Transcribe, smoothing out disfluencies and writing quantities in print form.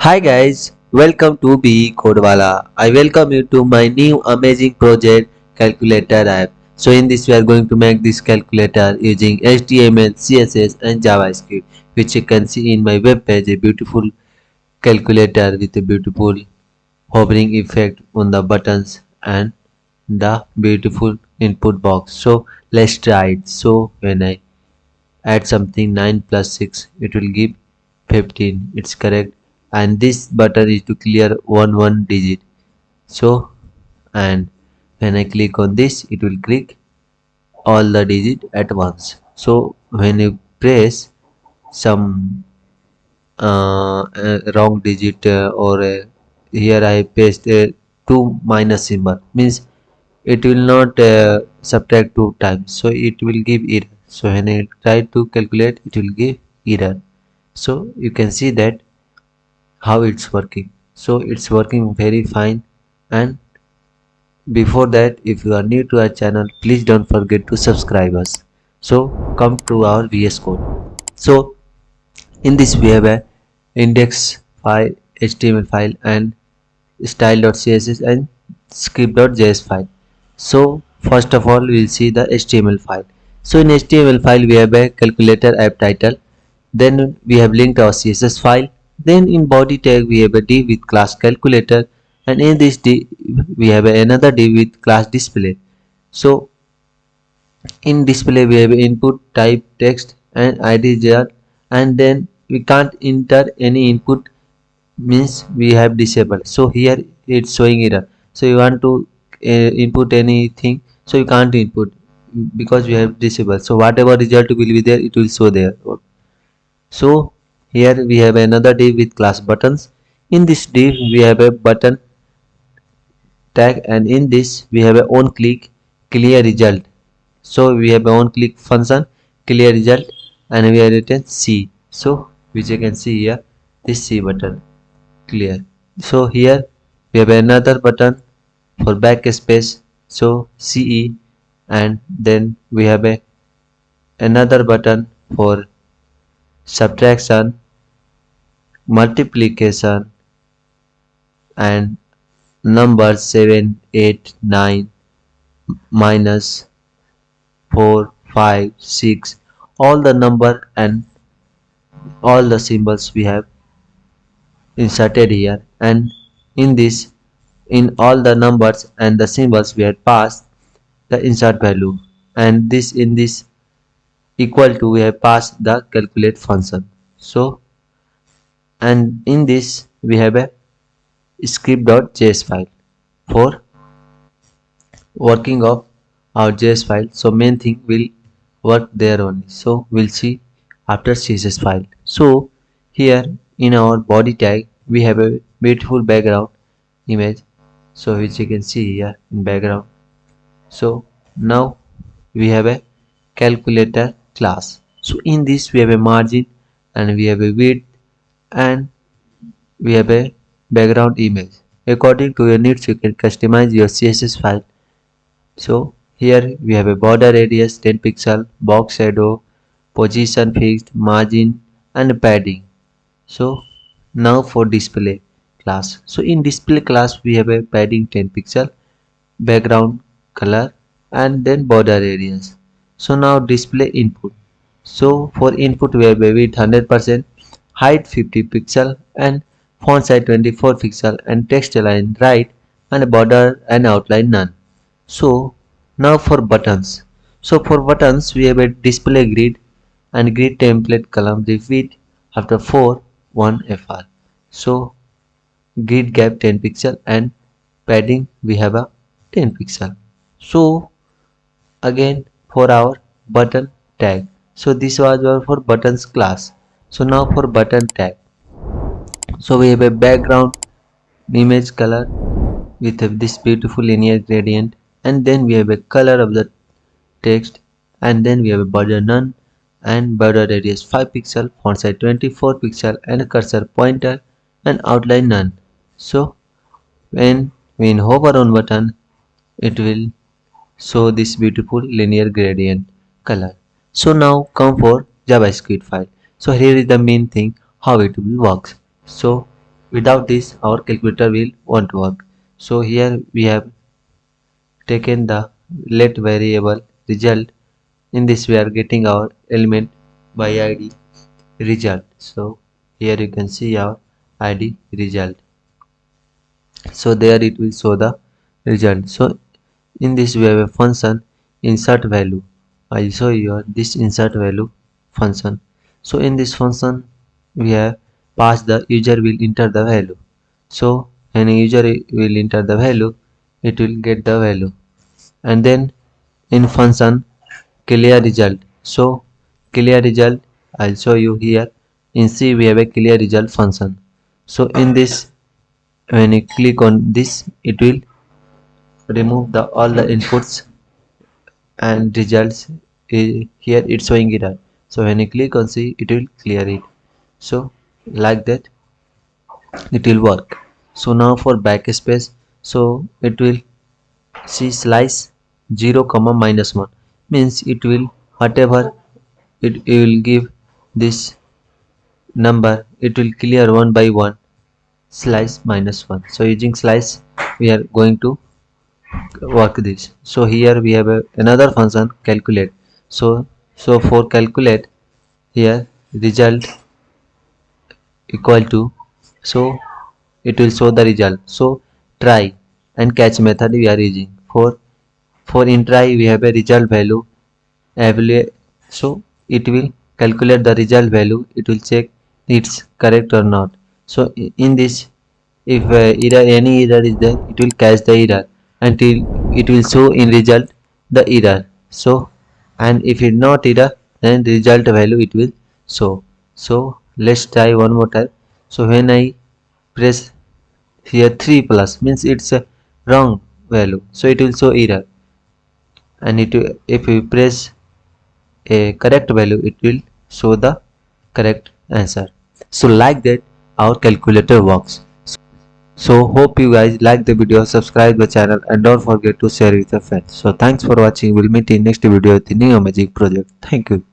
Hi guys, welcome to Becodewala. I welcome you to my new amazing project calculator app. So in this we are going to make this calculator using HTML, CSS and JavaScript, which you can see in my web page, a beautiful calculator with a beautiful hovering effect on the buttons and the beautiful input box. So let's try it. So when I add something, 9 plus 6 it will give 15, it's correct. And this button is to clear one digit. So and when I click on this, it will click all the digit at once. So when you press some wrong digit, or here I paste 2 minus symbol, means it will not subtract 2 times, so it will give error. So when I try to calculate, it will give error. So you can see that how it's working. So it's working very fine. And before that, if you are new to our channel, please don't forget to subscribe us. So come to our VS Code. So in this we have a index file, HTML file and style.css and script.js file. So first of all we will see the HTML file. So in HTML file we have a calculator app title, then we have linked our CSS file, then in body tag we have a div with class calculator, and in this div we have another div with class display. So in display we have input type text and id jar, and then we can't enter any input, means we have disabled. So here it's showing error. So you want to input anything, so you can't input because we have disabled. So whatever result will be there, it will show there. So here we have another div with class buttons. In this div we have a button tag, and in this we have a on click clear result. So we have a on click function clear result, and we have written C. So which you can see here, this C button clear. So here we have another button for backspace, so CE, and then we have another button for subtraction, multiplication and numbers 7, 8, 9, minus 4, 5, 6, all the number and all the symbols we have inserted here. And in this, in all the numbers and the symbols we had passed the insert value, and this in this equal to we have passed the calculate function. So and in this we have a script.js file for working of our JS file. So main thing will work there only. So we'll see after CSS file. So here in our body tag we have a beautiful background image, so which you can see here in background. So now we have a calculator class. So in this we have a margin, and we have a width, and we have a background image. According to your needs you can customize your CSS file. So here we have a border radius 10 pixel, box shadow, position fixed, margin and padding. So now for display class. So in display class we have a padding 10 pixel, background color and then border radius. So now display input. So for input we have a width 100%, height 50 pixel and font size 24 pixel and text align right and border and outline none. So now for buttons. So for buttons we have a display grid and grid template column repeat after 4 1 fr. So grid gap 10 pixel and padding we have a 10 pixel. So again for our button tag. So this was our for buttons class. So now for button tag. So we have a background image color with this beautiful linear gradient, and then we have a color of the text, and then we have a border none and border radius 5 pixel, font size 24 pixel and a cursor pointer and outline none. So when we hover on button, it will show this beautiful linear gradient color. So now come for JavaScript file. So here is the main thing how it will work. So without this our calculator will won't work. So here we have taken the let variable result. In this we are getting our element by id result. So here you can see our id result. So there it will show the result. So in this we have a function insert value. I show you this insert value function. So in this function we have passed the user will enter the value. So when a user will enter the value, it will get the value. And then in function clear result. So clear result I'll show you here. In C we have a clear result function. So in this, when you click on this, it will remove the all the inputs and results. Here it's showing error. So when you click on C, it will clear it. So like that it will work. So now for backspace, so it will see slice 0 comma minus 1 means it will whatever it will give this number, it will clear one by one slice minus 1. So using slice we are going to work this. So here we have another function calculate. So for calculate, here result equal to, so it will show the result. So try and catch method we are using. For in try we have a result value evaluate. So it will calculate the result value, it will check it's correct or not. So in this, if error any error is there, it will catch the error until it will show in result the error. So and if it not error, then result value it will show. So let's try one more time. So when I press here 3 plus means it's a wrong value, so it will show error. And if we press a correct value, it will show the correct answer. So like that our calculator works. So hope you guys like the video, subscribe the channel and don't forget to share with your friends. So thanks for watching. We'll meet in next video with the new magic project. Thank you.